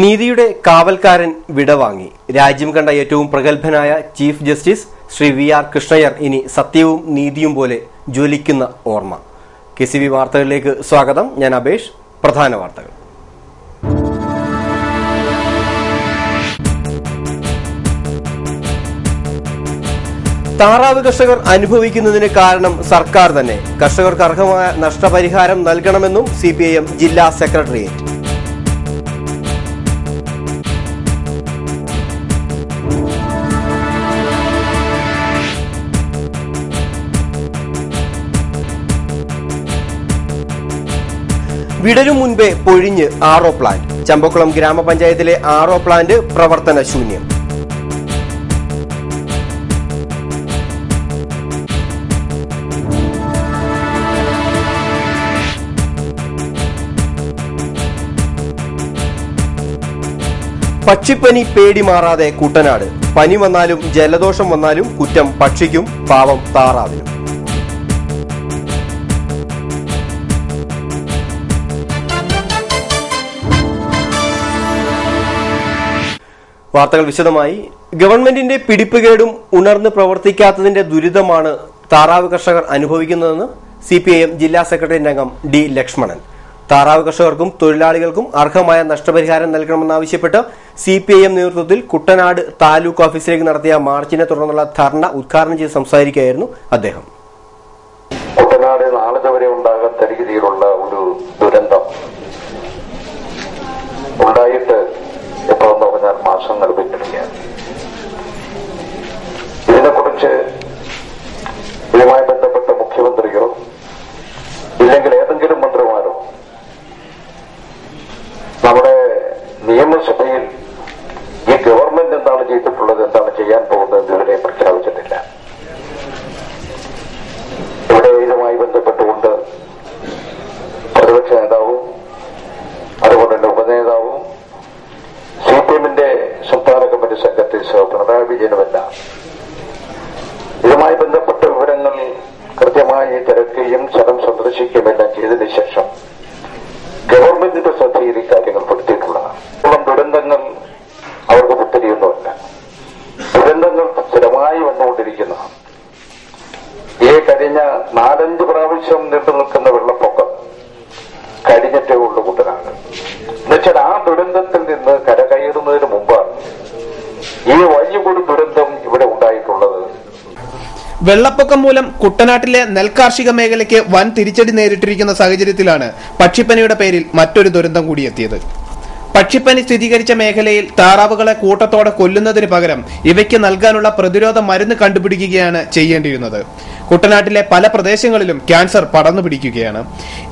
നീതിയുടെ കാവൽക്കാരൻ വിടവാങ്ങി. രാജ്യം കണ്ട ഏറ്റവും പ്രഗത്ഭനായ chief justice Shri VR Krishna Iyer ഇനി സത്യവും നീതിയും പോലെ ജ്വലിക്കുന്ന ഓർമ്മ. KCV വാർത്തകളിലേക്ക് സ്വാഗതം. ഞാൻ അബേഷ്. പ്രധാന വാർത്തകൾ. താറാവ് കർഷകർ അനുഭവിക്കുന്നതിന് കാരണം സർക്കാർ തന്നെ. കർഷകർക്ക് അർഹമായ നഷ്ടപരിഹാരം നൽകണമെന്നും CPIM ജില്ലാ സെക്രട്ടേറിയറ്റ്. വിടരും മുൻപേ പൊഴിഞ്ഞ് RO പ്ലാന്റ്. ചമ്പക്കുളം ഗ്രാമപഞ്ചായത്തിലെ RO പ്ലാന്റ് പ്രവർത്തന ശൂന്യം. പക്ഷിപ്പനി പേടി മാറാതെ കുട്ടനാട്. പനി വന്നാലും ജലദോഷം വന്നാലും കുറ്റം പക്ഷിക്കും, പാവം താറാവിനും. വാർത്തകൾ വിശദമായി. ഗവൺമെന്റിന്റെ പിടിപ്പുകേടും ഉണർന്ന് പ്രവർത്തിക്കാത്തതിന്റെ ദുരിതമാണ് താറാവ് കർഷകർ അനുഭവിക്കുന്നതെന്ന് CPIM ജില്ലാ സെക്രട്ടേറിയറ്റ് അംഗം D ലക്ഷ്മണൻ. താറാവ് കർഷകർക്കും തൊഴിലാളികൾക്കും അർഹമായ നഷ്ടപരിഹാരം നൽകണമെന്നാവശ്യപ്പെട്ട് CPIM നേതൃത്വത്തിൽ കുട്ടനാട് താലൂക്ക് ഓഫീസിലേക്ക് നടത്തിയ മാർച്ചിനെ തുടർന്നുള്ള ധർണ ഉദ്ഘാടനം ചെയ്ത് സംസാരിക്കുകയായിരുന്നു അദ്ദേഹം. കുട്ടനാട് നാളെ വരെ ഉണ്ടാകാത്ത രീതിയിലുള്ള ഒരു ദുരന്തം ഉണ്ടായിട്ട് ഇപ്പോൾ പറഞ്ഞാൽ മാസങ്ങൾ പിന്നിടുകയാണ്. ഇതിനെക്കുറിച്ച് ഇതുമായി ബന്ധപ്പെട്ട മുഖ്യമന്ത്രിയോ ഇല്ലെങ്കിൽ ഏതെങ്കിലും മന്ത്രിമാരോ നമ്മുടെ നിയമസഭയിൽ ഈ ഗവൺമെന്റ് എന്താണ് ചെയ്തിട്ടുള്ളത്, എന്താണ് ചെയ്യാൻ പോകുന്നത് ഇതുവരെ പ്രഖ്യാപിച്ചിട്ടില്ല. ഇവിടെ ഇതുമായി ബന്ധപ്പെട്ടുകൊണ്ട് പ്രതിപക്ഷ നേതാവും അതുപോലെ തന്നെ ഉപനേതാവും CPIMന്റെ സംസ്ഥാന കമ്മിറ്റി സെക്രട്ടറി പിണറായി വിജയനുമെല്ലാം ഇതുമായി ബന്ധപ്പെട്ട വിവരങ്ങൾ കൃത്യമായി തിരക്കുകയും സ്ഥലം സന്ദർശിക്കുകയുമെല്ലാം ചെയ്തതിനു ശേഷം ഗവൺമെന്റിന്റെ ശ്രദ്ധയിൽ ഈ കാര്യങ്ങൾ പെടുത്തിയിട്ടുള്ളതാണ്. ദുരന്തങ്ങൾ അവർക്ക് പുത്തരിയൊന്നുമല്ല. ദുരന്തങ്ങൾ സ്ഥിരമായി വന്നുകൊണ്ടിരിക്കുന്നതാണ്. ഈ കഴിഞ്ഞ 4-5 പ്രാവശ്യം നീണ്ടു നിൽക്കുന്ന വെള്ളപ്പൊക്കം കഴിഞ്ഞിട്ടേ ഉള്ളു കുട്ടനാട്. എന്നുവെച്ചാൽ ആ ദുരന്തത്തിൽ നിന്ന് കരകയറുന്നതിന് മുമ്പാണ് ഈ വലിയൊരു ദുരന്തം ഇവിടെ ഉണ്ടായിട്ടുള്ളത്. വെള്ളപ്പൊക്കം മൂലം കുട്ടനാട്ടിലെ നെൽകാർഷിക മേഖലയ്ക്ക് വൻ തിരിച്ചടി നേരിട്ടിരിക്കുന്ന സാഹചര്യത്തിലാണ് പക്ഷിപ്പനിയുടെ പേരിൽ മറ്റൊരു ദുരന്തം കൂടിയെത്തിയത്. പക്ഷിപ്പനി സ്ഥിരീകരിച്ച മേഖലയിൽ താറാവുകളെ കൂട്ടത്തോടെ കൊല്ലുന്നതിന് പകരം ഇവയ്ക്ക് നൽകാനുള്ള പ്രതിരോധ മരുന്ന് കണ്ടുപിടിക്കുകയാണ് ചെയ്യേണ്ടിയിരുന്നത്. കുട്ടനാട്ടിലെ പല പ്രദേശങ്ങളിലും ക്യാൻസർ പടർന്നു പിടിക്കുകയാണ്.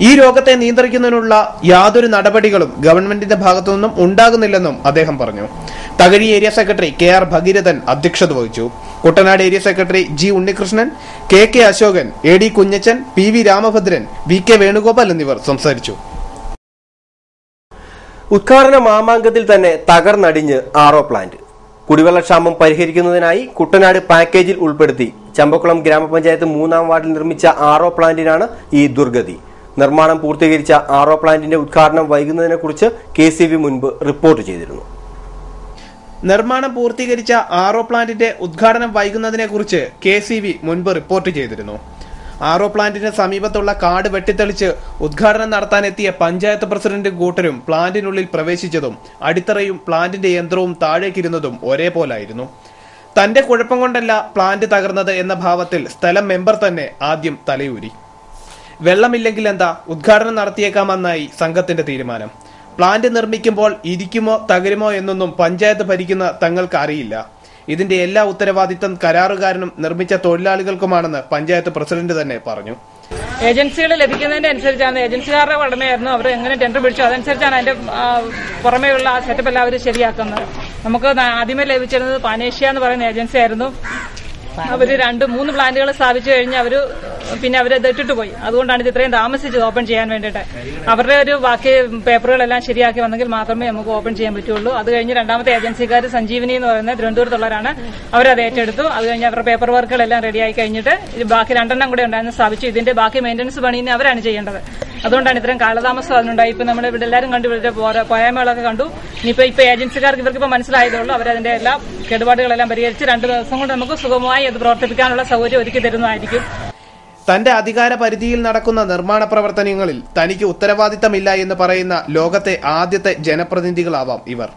ഈ രോഗത്തെ നിയന്ത്രിക്കുന്നതിനുള്ള യാതൊരു നടപടികളും ഗവൺമെന്റിന്റെ ഭാഗത്തുനിന്നും ഉണ്ടാകുന്നില്ലെന്നും അദ്ദേഹം പറഞ്ഞു. Thakazhi area secretary KR Bhagirathan അധ്യക്ഷത വഹിച്ചു. Kuttanad area secretary G Unnikrishnan, KK Ashokan, AD Kunjachan, PV Ramabhadran, VK Venugopal എന്നിവർ സംസാരിച്ചു. ഉദ്ഘാടന മാമാങ്കത്തിൽ തന്നെ തകർന്നടിഞ്ഞ് RO പ്ലാന്റ്. കുടിവെള്ളക്ഷാമം പരിഹരിക്കുന്നതിനായി കുട്ടനാട് പാക്കേജിൽ ഉൾപ്പെടുത്തി ചമ്പക്കുളം ഗ്രാമപഞ്ചായത്ത് 3-ാം വാർഡിൽ നിർമ്മിച്ച RO പ്ലാന്റിനാണ് ഈ ദുർഗതി. നിർമ്മാണം പൂർത്തീകരിച്ച RO പ്ലാന്റിന്റെ ഉദ്ഘാടനം വൈകുന്നതിനെക്കുറിച്ച് KCV മുൻപ് റിപ്പോർട്ട് ചെയ്തിരുന്നു. നിർമ്മാണം പൂർത്തീകരിച്ച RO പ്ലാന്റിന്റെ ഉദ്ഘാടനം വൈകുന്നതിനെക്കുറിച്ച് KCV മുൻപ് റിപ്പോർട്ട് ചെയ്തിരുന്നു. RO പ്ലാന്റിന് സമീപത്തുള്ള കാട് വെട്ടിത്തെളിച്ച് ഉദ്ഘാടനം നടത്താനെത്തിയ പഞ്ചായത്ത് പ്രസിഡന്റ് കൂട്ടരും പ്ലാന്റിനുള്ളിൽ പ്രവേശിച്ചതും അടിത്തറയും പ്ലാന്റിന്റെ യന്ത്രവും താഴേക്കിരുന്നതും ഒരേപോലായിരുന്നു. തന്റെ കുഴപ്പം കൊണ്ടല്ല പ്ലാന്റ് തകർന്നത് എന്ന ഭാവത്തിൽ സ്ഥലം മെമ്പർ തന്നെ ആദ്യം തലയൂരി. വെള്ളമില്ലെങ്കിൽ എന്താ, ഉദ്ഘാടനം നടത്തിയേക്കാമെന്നായി സംഘത്തിന്റെ തീരുമാനം. പ്ലാന്റ് നിർമ്മിക്കുമ്പോൾ ഇരിക്കുമോ തകരുമോ എന്നൊന്നും പഞ്ചായത്ത് ഭരിക്കുന്ന തങ്ങൾക്ക് അറിയില്ല. ഇതിന്റെ എല്ലാ ഉത്തരവാദിത്തം കരാറുകാരനും നിർമ്മിച്ച തൊഴിലാളികൾക്കുമാണെന്ന് പഞ്ചായത്ത് പ്രസിഡന്റ് തന്നെ പറഞ്ഞു. ഏജൻസികൾ ലഭിക്കുന്നതിന്റെ അനുസരിച്ചാണ്, ഏജൻസിക്കാരുടെ ഉടമയായിരുന്നു, അവർ എങ്ങനെ ടെൻഡർ പിടിച്ചു അതനുസരിച്ചാണ് അതിന്റെ പുറമേയുള്ള ആ സെറ്റപ്പ് എല്ലാം അവർ ശരിയാക്കുന്നത്. നമുക്ക് ആദ്യമേ ലഭിച്ചിരുന്നത് പാനേഷ്യ എന്ന് പറയുന്ന ഏജൻസി ആയിരുന്നു. അവര് 2-3 പ്ലാന്റുകൾ സ്ഥാപിച്ചു കഴിഞ്ഞ് പിന്നെ അവരത് ഇട്ടിട്ട് പോയി. അതുകൊണ്ടാണ് ഇത് ഇത്രയും താമസിച്ചത് ഓപ്പൺ ചെയ്യാൻ വേണ്ടിയിട്ട്. അവരുടെ ഒരു ബാക്കി പേപ്പറുകളെല്ലാം ശരിയാക്കി വന്നെങ്കിൽ മാത്രമേ നമുക്ക് ഓപ്പൺ ചെയ്യാൻ പറ്റുള്ളൂ. അത് കഴിഞ്ഞ് രണ്ടാമത്തെ ഏജൻസിക്കാർ സഞ്ജീവനി എന്ന് പറയുന്ന തിരുവനന്തപുരത്തുള്ളവരാണ്. അവരത് ഏറ്റെടുത്തു. അത് കഴിഞ്ഞ് അവരുടെ പേപ്പർ വർക്കുകളെല്ലാം റെഡിയായി കഴിഞ്ഞിട്ട് ബാക്കി 2 കൂടെ ഉണ്ടായിരുന്നു സ്ഥാപിച്ചു. ഇതിന്റെ ബാക്കി മെയിന്റനൻസ് പണി അവരാണ് ചെയ്യേണ്ടത്. അതുകൊണ്ടാണ് ഇത്രയും കാലതാമസം അതിനുണ്ടായി. ഇപ്പൊ നമ്മൾ ഇവിടെ എല്ലാവരും കണ്ടു, ഇവരുടെ പോയാമകളൊക്കെ കണ്ടു. ഇപ്പൊ ഏജൻസിക്കാർക്ക് ഇവർക്കിപ്പോ മനസ്സിലായതുള്ളൂ. അവരതിന്റെ എല്ലാ കേടുപാടുകളെല്ലാം പരിഹരിച്ച് 2 ദിവസം കൊണ്ട് നമുക്ക് സുഗമമായി അത് പ്രവർത്തിപ്പിക്കാനുള്ള സൗകര്യം ഒരുക്കി തരുന്നതായിരിക്കും. തന്റെ അധികാര പരിധിയിൽ നടക്കുന്ന നിർമ്മാണ പ്രവർത്തനങ്ങളിൽ തനിക്ക് ഉത്തരവാദിത്തമില്ല എന്ന് പറയുന്ന ലോകത്തെ ആദ്യത്തെ ജനപ്രതിനിധികളാവാം ഇവർ.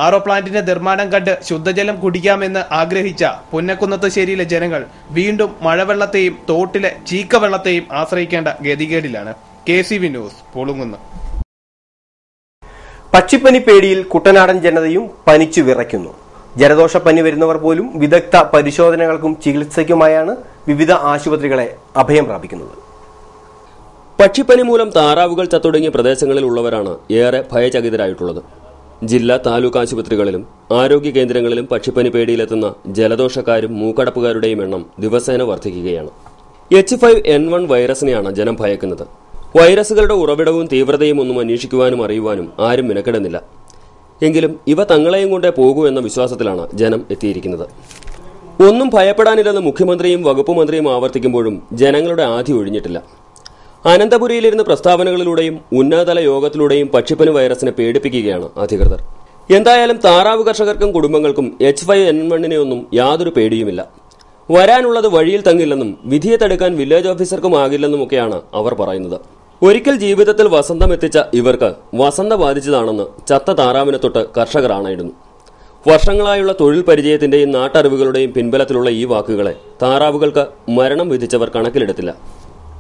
ആറോ പ്ലാന്റിന്റെ നിർമ്മാണം കണ്ട് ശുദ്ധജലം കുടിക്കാമെന്ന് ആഗ്രഹിച്ച പുന്നക്കുന്നത്തുശ്ശേരിയിലെ ജനങ്ങൾ വീണ്ടും മഴവെള്ളത്തെയും തോട്ടിലെ ചീക്കവെള്ളത്തെയും ആശ്രയിക്കേണ്ട ഗതികേടിലാണ്. KCV news പൊളുങ്ങുന്നു. പക്ഷിപ്പനി പേടിയിൽ കുട്ടനാടൻ ജനതയും പനിച്ചു വിറയ്ക്കുന്നു. ജലദോഷപ്പനി വരുന്നവർ പോലും വിദഗ്ധ പരിശോധനകൾക്കും ചികിത്സയ്ക്കുമായാണ് വിവിധ ആശുപത്രികളെ അഭയം പ്രാപിക്കുന്നത്. പക്ഷിപ്പനി മൂലം താറാവുകൾ ചത്തൊടുങ്ങിയ പ്രദേശങ്ങളിൽ ഉള്ളവരാണ് ഏറെ ഭയചകിതരായിട്ടുള്ളത്. ജില്ലാ താലൂക്ക് ആശുപത്രികളിലും ആരോഗ്യ കേന്ദ്രങ്ങളിലും പക്ഷിപ്പനി പേടിയിലെത്തുന്ന ജലദോഷക്കാരും മൂക്കടപ്പുകാരുടെയും എണ്ണം ദിവസേന വർദ്ധിക്കുകയാണ്. H5N1 വൈറസിനെയാണ് ജനം ഭയക്കുന്നത്. വൈറസുകളുടെ ഉറവിടവും തീവ്രതയും ഒന്നും അന്വേഷിക്കുവാനും അറിയുവാനും ആരും മിനക്കെടുന്നില്ല. എങ്കിലും ഇവ തങ്ങളെയും കൊണ്ടേ പോകൂ എന്ന വിശ്വാസത്തിലാണ് ജനം എത്തിയിരിക്കുന്നത്. ഒന്നും ഭയപ്പെടാനില്ലെന്ന് മുഖ്യമന്ത്രിയും വകുപ്പ് മന്ത്രിയും ആവർത്തിക്കുമ്പോഴും ജനങ്ങളുടെ ആധി ഒഴിഞ്ഞിട്ടില്ല. അനന്തപുരിയിലിരുന്ന് പ്രസ്താവനകളിലൂടെയും ഉന്നതതല യോഗത്തിലൂടെയും പക്ഷിപ്പനി വൈറസിനെ പേടിപ്പിക്കുകയാണ് അധികൃതർ. എന്തായാലും താറാവ് കർഷകർക്കും കുടുംബങ്ങൾക്കും H5N1 ഒന്നും യാതൊരു പേടിയുമില്ല. വരാനുള്ളത് വഴിയിൽ തങ്ങില്ലെന്നും വിധിയെ തടുക്കാൻ വില്ലേജ് ഓഫീസർക്കും ആകില്ലെന്നുമൊക്കെയാണ് അവർ പറയുന്നത്. ഒരിക്കൽ ജീവിതത്തിൽ വസന്തം എത്തിച്ച ഇവർക്ക് വസന്ത ബാധിച്ചതാണെന്ന് ചത്ത താറാവിനെ തൊട്ട് കർഷകർ ആണയിടുന്നു. വർഷങ്ങളായുള്ള തൊഴിൽ പരിചയത്തിന്റെയും നാട്ടറിവുകളുടെയും പിൻബലത്തിലുള്ള ഈ വാക്കുകളെ താറാവുകൾക്ക് മരണം വിധിച്ചവർ കണക്കിലെടുത്തില്ല.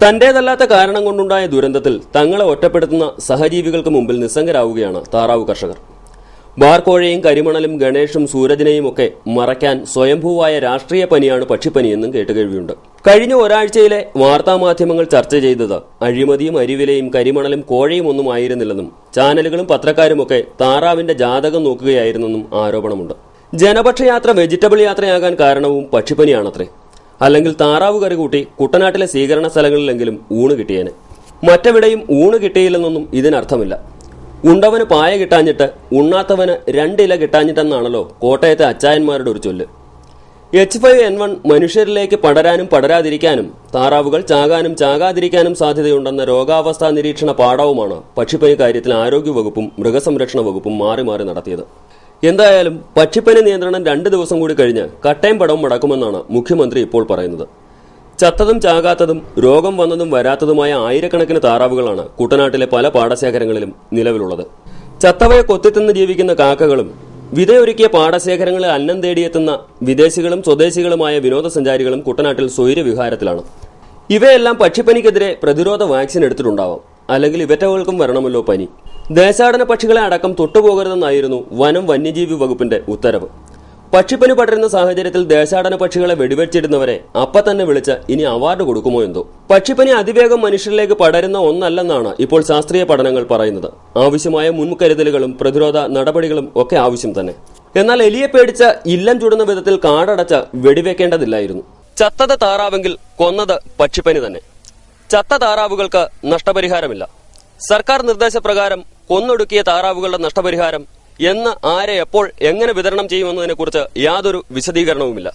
തന്റേതല്ലാത്ത കാരണം കൊണ്ടുണ്ടായ ദുരന്തത്തിൽ തങ്ങളെ ഒറ്റപ്പെടുത്തുന്ന സഹജീവികൾക്ക് മുമ്പിൽ നിസ്സംഗരാവുകയാണ് താറാവ് കർഷകർ. ബാർക്കോഴയും കരിമണലും ഗണേഷും സൂരജിനെയും ഒക്കെ മറയ്ക്കാൻ സ്വയംഭൂവായ രാഷ്ട്രീയ പനിയാണ് പക്ഷിപ്പനിയെന്നും കേട്ടുകേഴ്വിയുണ്ട്. കഴിഞ്ഞ ഒരാഴ്ചയിലെ വാർത്താമാധ്യമങ്ങൾ ചർച്ച ചെയ്തത് അഴിമതിയും അരിവിലയും കരിമണലും കോഴയും ഒന്നും ആയിരുന്നില്ലെന്നും ചാനലുകളും പത്രക്കാരുമൊക്കെ താറാവിന്റെ ജാതകം നോക്കുകയായിരുന്നെന്നും ആരോപണമുണ്ട്. ജനപക്ഷയാത്ര വെജിറ്റബിൾ യാത്രയാകാൻ കാരണവും പക്ഷിപ്പനിയാണത്രേ. അല്ലെങ്കിൽ താറാവ് കറി കൂട്ടി കുട്ടനാട്ടിലെ സ്വീകരണ സ്ഥലങ്ങളിലെങ്കിലും ഊണ് കിട്ടിയേനെ. മറ്റെവിടെയും ഊണ് കിട്ടിയില്ലെന്നൊന്നും ഇതിനർത്ഥമില്ല. ഉണ്ടവന് പായ കിട്ടാഞ്ഞിട്ട് ഉണ്ണാത്തവന് 2 ഇല കിട്ടാഞ്ഞിട്ടെന്നാണല്ലോ കോട്ടയത്തെ അച്ചായന്മാരുടെ ഒരു ചൊല്ല്. H5N1 മനുഷ്യരിലേക്ക് പടരാനും പടരാതിരിക്കാനും താറാവുകൾ ചാകാനും ചാകാതിരിക്കാനും സാധ്യതയുണ്ടെന്ന രോഗാവസ്ഥാ നിരീക്ഷണ പാഠവുമാണ് പക്ഷിപ്പനി കാര്യത്തിൽ ആരോഗ്യവകുപ്പും മൃഗസംരക്ഷണ വകുപ്പും മാറി മാറി നടത്തിയത്. എന്തായാലും പക്ഷിപ്പനി നിയന്ത്രണം 2 ദിവസം കൂടി കഴിഞ്ഞ് കട്ടയും പടവും മടക്കുമെന്നാണ് മുഖ്യമന്ത്രി ഇപ്പോൾ പറയുന്നത്. ചത്തതും ചാകാത്തതും രോഗം വന്നതും വരാത്തതുമായ ആയിരക്കണക്കിന് താറാവുകളാണ് കുട്ടനാട്ടിലെ പല പാടശേഖരങ്ങളിലും നിലവിലുള്ളത്. ചത്തവയെ കൊത്തിത്തിന്ന് ജീവിക്കുന്ന കാക്കകളും വിതയൊരുക്കിയ പാടശേഖരങ്ങളിൽ അന്നം തേടിയെത്തുന്ന വിദേശികളും സ്വദേശികളുമായ വിനോദസഞ്ചാരികളും കുട്ടനാട്ടിൽ സ്വൈര്യവിഹാരത്തിലാണ്. ഇവയെല്ലാം പക്ഷിപ്പനിക്കെതിരെ പ്രതിരോധ വാക്സിൻ എടുത്തിട്ടുണ്ടാവാം. അല്ലെങ്കിൽ ഇവറ്റകൾക്കും വരണമല്ലോ പനി. ദേശാടന പക്ഷികളെ അടക്കം തൊട്ടുപോകരുതെന്നായിരുന്നു വനം വന്യജീവി വകുപ്പിന്റെ ഉത്തരവ്. പക്ഷിപ്പനി പടരുന്ന സാഹചര്യത്തിൽ ദേശാടന പക്ഷികളെ വെടിവെച്ചിടുന്നവരെ അപ്പ തന്നെ വിളിച്ച് ഇനി അവാർഡ് കൊടുക്കുമോ എന്തോ. പക്ഷിപ്പനി അതിവേഗം മനുഷ്യരിലേക്ക് പടരുന്ന ഒന്നല്ലെന്നാണ് ഇപ്പോൾ ശാസ്ത്രീയ പഠനങ്ങൾ പറയുന്നത്. ആവശ്യമായ മുൻകരുതലുകളും പ്രതിരോധ നടപടികളും ഒക്കെ ആവശ്യം തന്നെ. എന്നാൽ എലിയെ പേടിച്ച ഇല്ലം ചുടുന്ന വിധത്തിൽ കാടടച്ച വെടിവെക്കേണ്ടതില്ലായിരുന്നു. ചത്തത് താറാവെങ്കിൽ കൊന്നത് പക്ഷിപ്പനി തന്നെ. ചത്ത താറാവുകൾക്ക് നഷ്ടപരിഹാരമില്ല. സർക്കാർ നിർദ്ദേശപ്രകാരം കൊന്നൊടുക്കിയ താറാവുകളുടെ നഷ്ടപരിഹാരം എന്ന് ആരെ എപ്പോൾ എങ്ങനെ വിതരണം ചെയ്യുമെന്നതിനെക്കുറിച്ച് യാതൊരു വിശദീകരണവുമില്ല.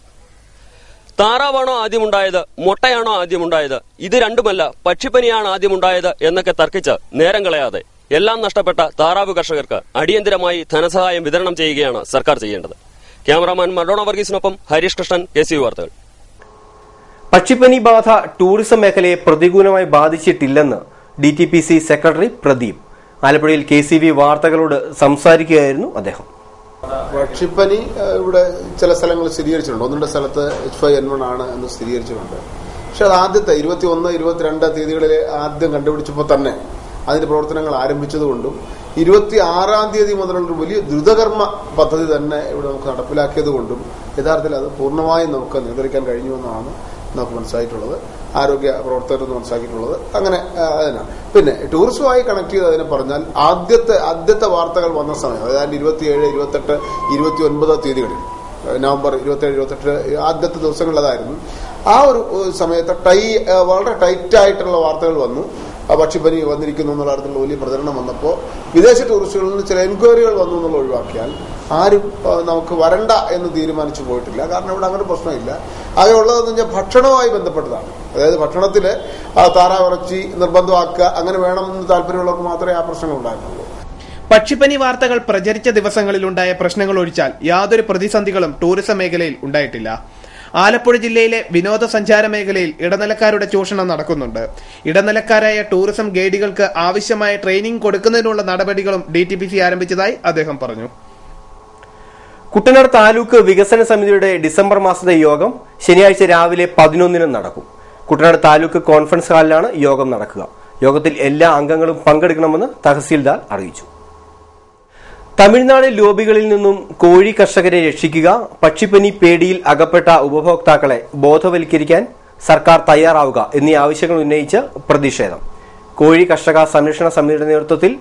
താറാവാണോ ആദ്യമുണ്ടായത്, മുട്ടയാണോ ആദ്യമുണ്ടായത്, ഇത് രണ്ടുമല്ല പക്ഷിപ്പനിയാണ് ആദ്യമുണ്ടായത് എന്നൊക്കെ തർക്കിച്ച് നേരം കളയാതെ എല്ലാം നഷ്ടപ്പെട്ട താറാവ് കർഷകർക്ക് അടിയന്തരമായി ധനസഹായം വിതരണം ചെയ്യുകയാണ് സർക്കാർ ചെയ്യേണ്ടത്. ക്യാമറാമാൻ മഡോണ വർഗീസിനൊപ്പം ഹരീഷ് കൃഷ്ണൻ, KCV വാർത്തകൾ. പക്ഷിപ്പനി ബാധ ടൂറിസം മേഖലയെ പ്രതികൂലമായി ബാധിച്ചിട്ടില്ലെന്ന് DTPC സെക്രട്ടറി പ്രദീപ്. ആലപ്പുഴയിൽ KCV വാർത്തകളോട് സംസാരിക്കുകയായിരുന്നു അദ്ദേഹം. പക്ഷിപ്പനി ഇവിടെ ചില സ്ഥലങ്ങളിൽ സ്ഥിരീകരിച്ചിട്ടുണ്ട്. 1-2 സ്ഥലത്ത് H5N1 ആണ് എന്ന് സ്ഥിരീകരിച്ചിട്ടുണ്ട്. പക്ഷെ അത് ആദ്യത്തെ 21, 22 തീയതികളിൽ ആദ്യം കണ്ടുപിടിച്ചപ്പോൾ തന്നെ അതിന്റെ പ്രവർത്തനങ്ങൾ ആരംഭിച്ചതുകൊണ്ടും 26-ാം തീയതി മുതലുള്ള വലിയ ദ്രുതകർമ്മ പദ്ധതി തന്നെ ഇവിടെ നമുക്ക് നടപ്പിലാക്കിയത് കൊണ്ടും യഥാർത്ഥത്തിൽ അത് പൂർണ്ണമായും നമുക്ക് നിയന്ത്രിക്കാൻ കഴിഞ്ഞുവെന്നാണ് നമുക്ക് മനസ്സിലായിട്ടുള്ളത്. ആരോഗ്യ പ്രവർത്തകർ മനസ്സിലാക്കിയിട്ടുള്ളത് അങ്ങനെ അതിനാണ്. പിന്നെ ടൂറിസവുമായി കണക്ട് ചെയ്ത് അതിനെ പറഞ്ഞാൽ ആദ്യത്തെ വാർത്തകൾ വന്ന സമയം, അതായത് 27, 28, 29 തീയതികളിൽ, നവംബർ 27, 28 ആദ്യത്തെ ദിവസങ്ങളിൽ അതായിരുന്നു. ആ ഒരു സമയത്ത് വളരെ ടൈറ്റ് ആയിട്ടുള്ള വാർത്തകൾ വന്നു. പക്ഷിപ്പനി വന്നിരിക്കുന്നു എന്നുള്ള തരത്തിലുള്ള വലിയ പ്രചരണം വന്നപ്പോൾ വിദേശ ടൂറിസ്റ്റുകളിൽ നിന്ന് ചില എൻക്വയറികൾ വന്നു എന്നുള്ള ഒഴിവാക്കിയാൽ ആരും നമുക്ക് വരണ്ട എന്ന് തീരുമാനിച്ചു പോയിട്ടില്ല. കാരണം ഇവിടെ അങ്ങനെ പ്രശ്നമില്ല. ആകെ ഉള്ളതെന്ന് വെച്ചാൽ ഭക്ഷണവുമായി ബന്ധപ്പെട്ടതാണ്. അതായത് ഭക്ഷണത്തിൽ താറാവിറച്ചി നിർബന്ധമാക്കുക, അങ്ങനെ വേണമെന്ന് താല്പര്യമുള്ളവർക്ക് മാത്രമേ ആ പ്രശ്നങ്ങൾ ഉണ്ടായിരുന്നുള്ളൂ. പക്ഷിപ്പനി വാർത്തകൾ പ്രചരിച്ച ദിവസങ്ങളിലുണ്ടായ പ്രശ്നങ്ങൾ ഒഴിച്ചാൽ യാതൊരു പ്രതിസന്ധികളും ടൂറിസം മേഖലയിൽ ഉണ്ടായിട്ടില്ല. ആലപ്പുഴ ജില്ലയിലെ വിനോദസഞ്ചാര മേഖലയിൽ ഇടനിലക്കാരുടെ ചൂഷണം നടക്കുന്നുണ്ട്. ഇടനിലക്കാരായ ടൂറിസം ഗൈഡുകൾക്ക് ആവശ്യമായ ട്രെയിനിംഗ് കൊടുക്കുന്നതിനുള്ള നടപടികളും DTPC ആരംഭിച്ചതായി അദ്ദേഹം പറഞ്ഞു. കുട്ടനാട് താലൂക്ക് വികസന സമിതിയുടെ ഡിസംബർ മാസത്തെ യോഗം ശനിയാഴ്ച രാവിലെ 11 നടക്കും. കുട്ടനാട് താലൂക്ക് കോൺഫറൻസ് ഹാളിലാണ് യോഗം നടക്കുക. യോഗത്തിൽ എല്ലാ അംഗങ്ങളും പങ്കെടുക്കണമെന്ന് തഹസീൽദാർ അറിയിച്ചു. തമിഴ്നാട് ലോബികളിൽ നിന്നും കോഴി കർഷകരെ രക്ഷിക്കുക, പക്ഷിപ്പനി പേടിയിൽ അകപ്പെട്ട ഉപഭോക്താക്കളെ ബോധവൽക്കരിക്കാൻ സർക്കാർ തയ്യാറാവുക എന്നീ ആവശ്യങ്ങൾ ഉന്നയിച്ച് പ്രതിഷേധം. കോഴി കർഷക സംരക്ഷണ സമിതിയുടെ നേതൃത്വത്തിൽ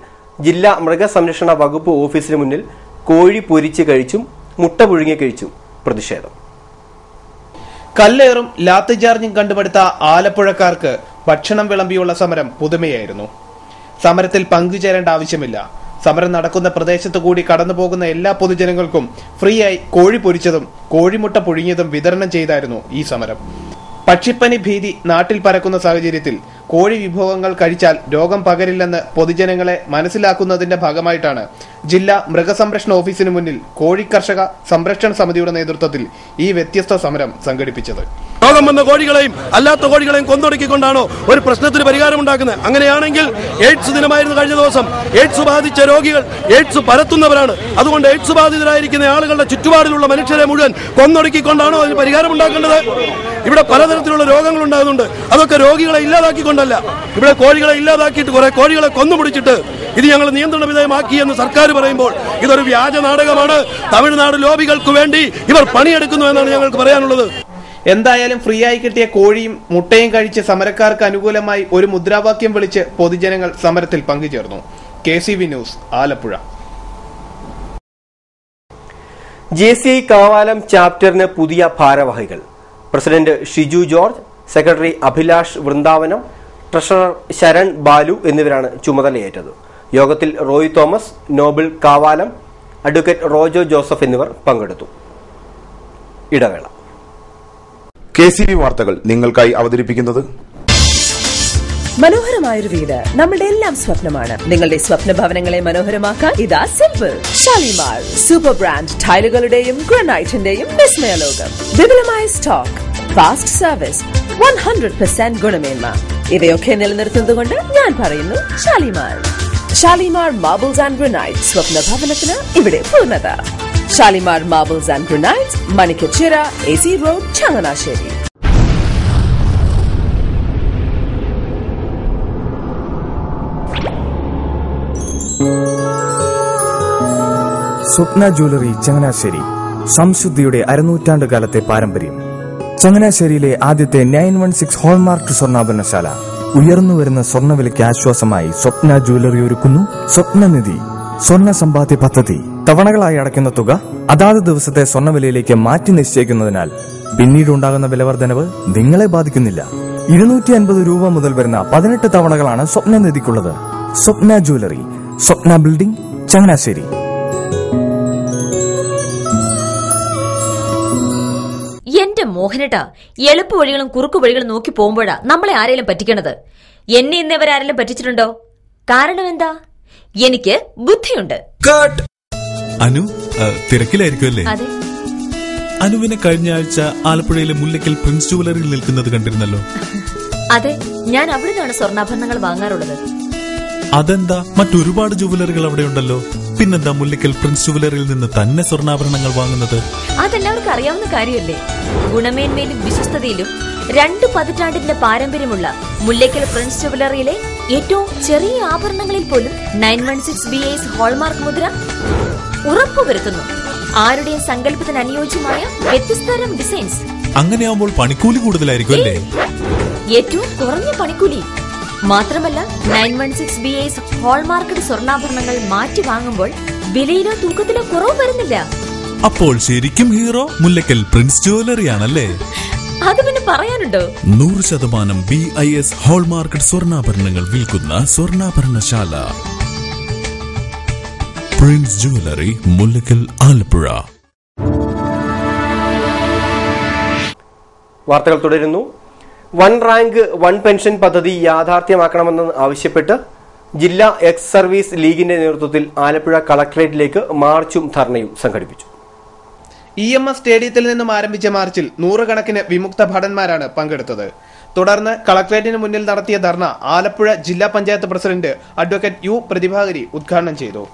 ജില്ലാ മൃഗസംരക്ഷണ വകുപ്പ് ഓഫീസിന് മുന്നിൽ കോഴി പൊരിച്ച് കഴിച്ചും മുട്ട പുഴുങ്ങി കഴിച്ചും പ്രതിഷേധം. കല്ലേറും ലാത്തി ചാർജും കണ്ടുപിടുത്ത ആലപ്പുഴക്കാർക്ക് ഭക്ഷണം വിളമ്പിയുള്ള സമരം പുതുമയായിരുന്നു. സമരത്തിൽ പങ്കുചേരേണ്ട ആവശ്യമില്ല. സമരം നടക്കുന്ന പ്രദേശത്തു കൂടി കടന്നുപോകുന്ന എല്ലാ പൊതുജനങ്ങൾക്കും ഫ്രീയായി കോഴി പൊരിച്ചതും കോഴിമുട്ട പുഴുങ്ങിയതും വിതരണം ചെയ്തായിരുന്നു ഈ സമരം. പക്ഷിപ്പനി ഭീതി നാട്ടിൽ പരക്കുന്ന സാഹചര്യത്തിൽ കോഴി വിഭവങ്ങൾ കഴിച്ചാൽ രോഗം പകരില്ലെന്ന് പൊതുജനങ്ങളെ മനസ്സിലാക്കുന്നതിന്റെ ഭാഗമായിട്ടാണ് ജില്ലാ മൃഗസംരക്ഷണ ഓഫീസിന് മുന്നിൽ കോഴി കർഷക സംരക്ഷണ സമിതിയുടെ നേതൃത്വത്തിൽ ഈ വ്യത്യസ്ത സമരം സംഘടിപ്പിച്ചത്. രോഗം വന്ന കോഴികളെയും അല്ലാത്ത കോഴികളെയും കൊന്നൊടുക്കിക്കൊണ്ടാണോ ഒരു പ്രശ്നത്തിന് പരിഹാരമുണ്ടാക്കുന്നത്? അങ്ങനെയാണെങ്കിൽ എയ്ഡ്സ് ദിനമായിരുന്നു കഴിഞ്ഞ ദിവസം. എയ്ഡ്സ് ബാധിച്ച രോഗികൾ എയ്ഡ്സ് പരത്തുന്നവരാണ്. അതുകൊണ്ട് എയ്ഡ്സ് ബാധിതരായിരിക്കുന്ന ആളുകളുടെ ചുറ്റുപാടിലുള്ള മനുഷ്യരെ മുഴുവൻ കൊന്നൊടുക്കിക്കൊണ്ടാണോ അതിന് പരിഹാരമുണ്ടാക്കേണ്ടത്? ഇവിടെ പലതരത്തിലുള്ള രോഗങ്ങൾ ഉണ്ടാകുന്നുണ്ട്. അതൊക്കെ രോഗികളെ ഇല്ലാതാക്കിക്കൊണ്ടല്ല. ഇവിടെ കോഴികളെ ഇല്ലാതാക്കിയിട്ട് കുറെ കോഴികളെ കൊന്നുപിടിച്ചിട്ട് ഇത് ഞങ്ങൾ നിയന്ത്രണ വിധേയമാക്കി എന്ന് സർക്കാർ പറയുമ്പോൾ ഇതൊരു വ്യാജ നാടകമാണ്. തമിഴ്നാട് ലോബികൾക്ക് വേണ്ടി ഇവർ പണിയെടുക്കുന്നു എന്നാണ് ഞങ്ങൾക്ക് പറയാനുള്ളത്. എന്തായാലും ഫ്രീ ആയി കിട്ടിയ കോഴിയും മുട്ടയും കഴിച്ച് സമരക്കാർക്ക് അനുകൂലമായി ഒരു മുദ്രാവാക്യം വിളിച്ച് പൊതുജനങ്ങൾ സമരത്തിൽ പങ്കുചേർന്നു. KCV news, Alappuzha. JCI Kavalam ചാപ്റ്ററിന് പുതിയ ഭാരവാഹികൾ. President Shiju George, secretary Abhilash Vrindavanam, treasurer Sharan Balu എന്നിവരാണ് ചുമതലയേറ്റത്. യോഗത്തിൽ Roy Thomas, Noble Kavalam, advocate Rojo Joseph എന്നിവർ പങ്കെടുത്തു. ഇടവേള. KCV വാർത്തകൾ നിങ്ങൾക്കായി അവതരിപ്പിക്കുന്നത് മനോഹരമായൊരു വീട് നമ്മുടെ എല്ലാം സ്വപ്നമാണ്. നിങ്ങളുടെ സ്വപ്ന ഭവനങ്ങളെ മനോഹരമാക്കാൻ ഇതാ സിമ്പിൾ. ഷാലിമാർ സൂപ്പർ ബ്രാൻഡ് ടൈലുകളുടെയും ഗ്രാനൈറ്റിന്റെയും വിസ്മയ ലോകം. വിപുലമായ സ്റ്റോക്ക്, ഫാസ്റ്റ് സർവീസ്, 100% ഗുണമേന്മ ഇവയൊക്കെ നിലനിർത്തുന്നതുകൊണ്ട് ഞാൻ പറയുന്നു Shalimar. Shalimar marbles and granite, സ്വപ്ന ഭവനത്തിന് ഇവിടെ പൂർണ്ണത. Shalimar marbles and granite, Manikkachira, AC road, Changanassery. Swapna jewellery Changanassery. സംശുദ്ധിയുടെ അരനൂറ്റാണ്ട് കാലത്തെ പാരമ്പര്യം. ചങ്ങനാശ്ശേരിയിലെ ആദ്യത്തെ 916 ഹോൾമാർക്ക് സ്വർണ്ണാഭരണശാല. ഉയർന്നുവരുന്ന സ്വർണ്ണവിലയ്ക്ക് ആശ്വാസമായി സ്വപ്ന ജ്വല്ലറി ഒരുക്കുന്നു സ്വപ്നനിധി സ്വർണ്ണ സമ്പാദ്യ പദ്ധതി. തവണകളായി അടയ്ക്കുന്ന തുക അതാത് ദിവസത്തെ സ്വർണ്ണവിലയിലേക്ക് മാറ്റി നിശ്ചയിക്കുന്നതിനാൽ പിന്നീടുണ്ടാകുന്ന വിലവർദ്ധനവ് നിങ്ങളെ ബാധിക്കുന്നില്ല. 250 രൂപ മുതൽ വരുന്ന 18 തവണകളാണ് സ്വപ്നനിധിക്കുള്ളത്. സ്വപ്ന ജ്വല്ലറി, സ്വപ്ന ബിൽഡിംഗ്, ചങ്ങനാശ്ശേരി. എന്റെ മോഹനേട്ടാ, എളുപ്പ വഴികളും കുറുക്കു വഴികളും നോക്കി പോകുമ്പോഴാ നമ്മളെ ആരെങ്കിലും പറ്റിക്കണത്. എന്നെ ഇന്നവരാരെങ്കിലും പറ്റിച്ചിട്ടുണ്ടോ? കാരണം എന്താ? എനിക്ക് ബുദ്ധിയുണ്ട്. അനു തിരക്കിലായിരിക്കും അല്ലേ? അതെ. അനുവിനെ കഴിഞ്ഞ ആഴ്ച ആലപ്പുഴയിലെ മുല്ലയ്ക്കൽ പ്രിൻസ് ജുവലറിയിൽ നിൽക്കുന്നത് കണ്ടിരുന്നല്ലോ. അതെ, ഞാൻ അവിടെ നിന്നാണ് സ്വർണ്ണാഭരണങ്ങൾ വാങ്ങാറുള്ളത്. അതെന്താ, മറ്റൊരുപാട് ജുവലറികൾ അവിടെ ഉണ്ടല്ലോ. പിന്നെന്താ മുല്ലയ്ക്കൽ പ്രിൻസ് ജുവലറിയിൽ നിന്ന് തന്നെ സ്വർണ്ണാഭരണങ്ങൾ വാങ്ങുന്നത്? അതെല്ലാവർക്കും അറിയാവുന്ന കാര്യമല്ലേ. ഗുണമേന്മയിലും വിശ്വസ്തതയിലും 2 പതിറ്റാണ്ടിന്റെ പാരമ്പര്യമുള്ള മുല്ലയ്ക്കൽ പ്രിൻസ് ജുവലറിയിലെ ഏറ്റവും ചെറിയ ആഭരണങ്ങളിൽ പോലും 916 BIS ഹോൾമാർക്ക് മുദ്ര ഉറപ്പുവരുത്തുന്നു. ആരുടെയും സങ്കല്പത്തിന് അനുയോജ്യമായ വ്യത്യസ്തതരം ഡിസൈൻസ്. അങ്ങനെയാവുമ്പോൾ പണിക്കൂലി കൂടുതലായിരിക്കും അല്ലേ? ഏറ്റവും കുറഞ്ഞ പണിക്കൂലി. മാത്രമല്ല 916 BIS ഹോൾമാർക്കഡ് സ്വർണ്ണാഭരണങ്ങൾ മാറ്റി വാങ്ങുമ്പോൾ വിലയിലോ തൂക്കത്തിലോ കുറവ് വരുന്നില്ല. അപ്പോൾ ശരിക്കും ഹീറോ മുല്ലയ്ക്കൽ പ്രിൻസ് ജുവലറി ആണല്ലേ? അത് പിന്നെ പറയാനുണ്ടോ? 100% BIS ഹോൾമാർക്കഡ് സ്വർണ്ണാഭരണങ്ങൾ വിൽക്കുന്ന സ്വർണ്ണാഭരണശാല. Prince jewellery, Mullakkal, Alappuzha. വാർത്തകൾ തുടരുന്നു. വൺ റാങ്ക് വൺ പെൻഷൻ പദ്ധതി യാഥാർത്ഥ്യമാക്കണമെന്ന് ആവശ്യപ്പെട്ട് ജില്ലാ എക്സ് സർവീസ് ലീഗിന്റെ നേതൃത്വത്തിൽ ആലപ്പുഴ കളക്ടറേറ്റിലേക്ക് മാർച്ചും ധർണയും സംഘടിപ്പിച്ചു. EMS സ്റ്റേഡിയത്തിൽ നിന്നും ആരംഭിച്ച മാർച്ചിൽ നൂറുകണക്കിന് വിമുക്ത ഭടന്മാരാണ് പങ്കെടുത്തത്. തുടർന്ന് കളക്ടറേറ്റിന് മുന്നിൽ നടത്തിയ ധർണ ആലപ്പുഴ ജില്ലാ പഞ്ചായത്ത് പ്രസിഡന്റ് അഡ്വക്കേറ്റ് യു പ്രതിഭാകരി ഉദ്ഘാടനം ചെയ്തു.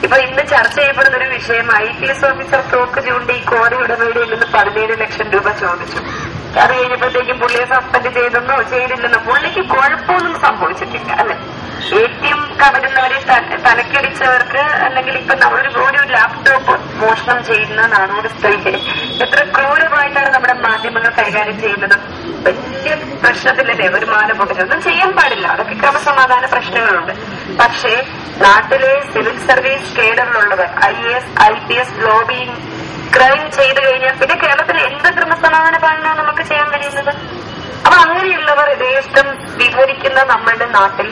ഇപ്പൊ ഇന്ന് ചർച്ച ചെയ്യപ്പെടുന്ന ഒരു വിഷയം IPS ഓഫീസർ തോക്ക് ചൂണ്ടി ക്വാറി ഉടമയുടെ നിന്ന് 17 ലക്ഷം രൂപ ചോദിച്ചു. അത് കഴിഞ്ഞപ്പോഴത്തേക്കും പുള്ളിയെ സസ്പെൻഡ് ചെയ്തെന്നോ ചെയ്തില്ലെന്നോ പുള്ളിക്ക് കുഴപ്പമൊന്നും സംഭവിച്ചിട്ടില്ല അല്ലെ. ATM കവരുന്നവരെ തലക്കടിച്ചവർക്ക് അല്ലെങ്കിൽ ഇപ്പൊ ഒരു ലാപ്ടോപ്പ് മോഷണം ചെയ്യുന്ന നാനൂറ് സ്ത്രീക്ക് എത്ര ക്രൂരമായിട്ടാണ് നമ്മുടെ മാധ്യമങ്ങൾ കൈകാര്യം ചെയ്യുന്നത്. വലിയ പ്രശ്നത്തിലല്ലേ ഒരു മാല പൊട്ടിച്ചത്. ഒന്നും ചെയ്യാൻ പാടില്ല, അതൊക്കെ ക്രമസമാധാന പ്രശ്നങ്ങളുണ്ട്. പക്ഷേ നാട്ടിലെ സിവിൽ സർവീസ് കേഡറിലുള്ളവർ IAS IPS ലോബിയിങ് ക്രൈം ചെയ്തു കഴിഞ്ഞാൽ പിന്നെ കേരളത്തിൽ എന്ത് ക്രമസമാധാന പാലനമാണ് നമുക്ക് ചെയ്യാൻ കഴിയുന്നത്? അപ്പൊ അങ്ങനെയുള്ളവർ യഥേഷ്ടം വിവരിക്കുന്ന നമ്മളുടെ നാട്ടിൽ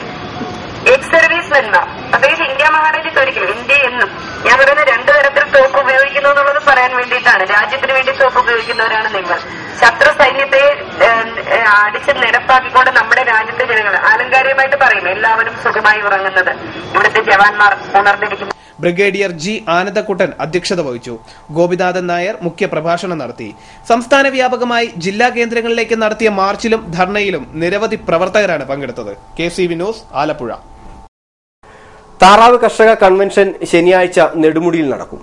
എക്സ് സർവീസ്മെന്മാർ, പ്രത്യേകിച്ച് ഇന്ത്യ മഹാരാജ്യത്ത് ഒരിക്കലും ഇന്ത്യ എന്നും ഞാൻ പറയുന്ന 2 തരത്തിൽ തോക്ക് ഉപയോഗിക്കുന്നു എന്നുള്ളത് പറയാൻ വേണ്ടിയിട്ടാണ്. രാജ്യത്തിന് വേണ്ടി തോക്ക് ഉപയോഗിക്കുന്നവരാണ് നിങ്ങൾ. ശത്രു സൈന്യത്തെ അടിച്ച് നിരപ്പാക്കിക്കൊണ്ട് നമ്മുടെ രാജ്യത്തെ ജനങ്ങൾ ആലങ്കാരികമായിട്ട് പറയും എല്ലാവരും സുഖമായി ഉറങ്ങുന്നത്. ഇവിടുത്തെ ജവാന്മാർ ഉണർന്നിരിക്കുന്നു. ബ്രിഗേഡിയർ G ആനന്ദക്കുട്ടൻ അധ്യക്ഷത വഹിച്ചു. ഗോപിനാഥൻ നായർ മുഖ്യ പ്രഭാഷണം നടത്തി. സംസ്ഥാന വ്യാപകമായി ജില്ലാ കേന്ദ്രങ്ങളിലേക്ക് നടത്തിയ മാർച്ചിലും ധർണയിലും നിരവധി പ്രവർത്തകരാണ് പങ്കെടുത്തത്. KCV news, Alappuzha. താറാവ് കർഷക കൺവെൻഷൻ ശനിയാഴ്ച നെടുമുടിയിൽ നടക്കും.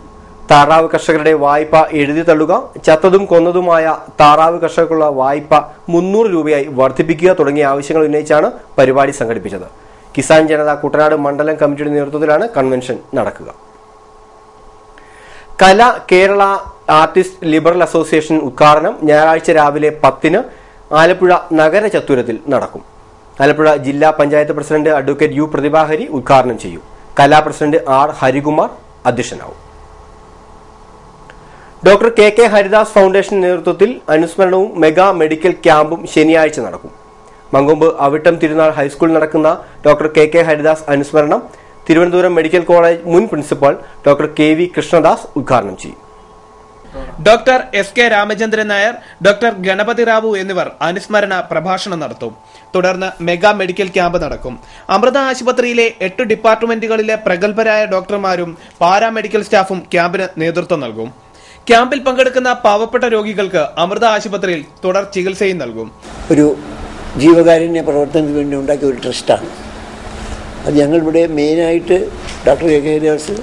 താറാവ് കർഷകരുടെ വായ്പ എഴുതി തള്ളുക, ചത്തതും കൊന്നതുമായ താറാവ് കർഷകർക്കുള്ള വായ്പ 300 രൂപയായി വർദ്ധിപ്പിക്കുക തുടങ്ങിയ ആവശ്യങ്ങൾ ഉന്നയിച്ചാണ് പരിപാടി സംഘടിപ്പിച്ചത്. കിസാൻ ജനത കുട്ടനാട് മണ്ഡലം കമ്മിറ്റിയുടെ നേതൃത്വത്തിലാണ് കൺവെൻഷൻ നടക്കുക. കല കേരള ആർട്ടിസ്റ്റ് ലിബറൽ അസോസിയേഷൻ ഉദ്ഘാടനം ഞായറാഴ്ച രാവിലെ 10-ന് ആലപ്പുഴ നഗര ചത്തുരത്തിൽ നടക്കും. ആലപ്പുഴ ജില്ലാ panchayat president advocate U Prathibha Hari ഉദ്ഘാടനം ചെയ്യും. കലാ പ്രസിഡന്റ് R ഹരികുമാർ അധ്യക്ഷനാവും. ഡോക്ടർ KK ഹരിദാസ് ഫൗണ്ടേഷൻ നേതൃത്വത്തിൽ അനുസ്മരണവും മെഗാ മെഡിക്കൽ ക്യാമ്പും ശനിയാഴ്ച നടക്കും. മങ്കൊമ്പ് അവിട്ടം തിരുനാൾ ഹൈസ്കൂളിൽ നടക്കുന്ന ഡോക്ടർ KK ഹരിദാസ് അനുസ്മരണം തിരുവനന്തപുരം മെഡിക്കൽ കോളേജ് മുൻ പ്രിൻസിപ്പൽ ഡോക്ടർ KV കൃഷ്ണദാസ് ഉദ്ഘാടനം ചെയ്യും. Doctor SK Ramachandran Nair, doctor Ganapathi Rao എന്നിവർ അനുസ്മരണ പ്രഭാഷണം നടത്തും. തുടർന്ന് മെഗാ മെഡിക്കൽ ക്യാമ്പ് നടക്കും. അമൃത ആശുപത്രിയിലെ 8 ഡിപ്പാർട്ട്മെന്റുകളിലെ പ്രഗത്ഭരായ ഡോക്ടർമാരും പാരാമെഡിക്കൽ സ്റ്റാഫും ക്യാമ്പിന് നേതൃത്വം നൽകും. ക്യാമ്പിൽ പങ്കെടുക്കുന്ന പാവപ്പെട്ട രോഗികൾക്ക് അമൃത ആശുപത്രിയിൽ തുടർ ചികിത്സയും നൽകും. ഒരു ജീവകാരുണ്യ പ്രവർത്തനത്തിന് വേണ്ടി ഉണ്ടാക്കിയ ഒരു ട്രസ്റ്റാണ് അത്. ഞങ്ങളിവിടെ മെയിനായിട്ട് ഡോക്ടർ KK ഹരിദാസ്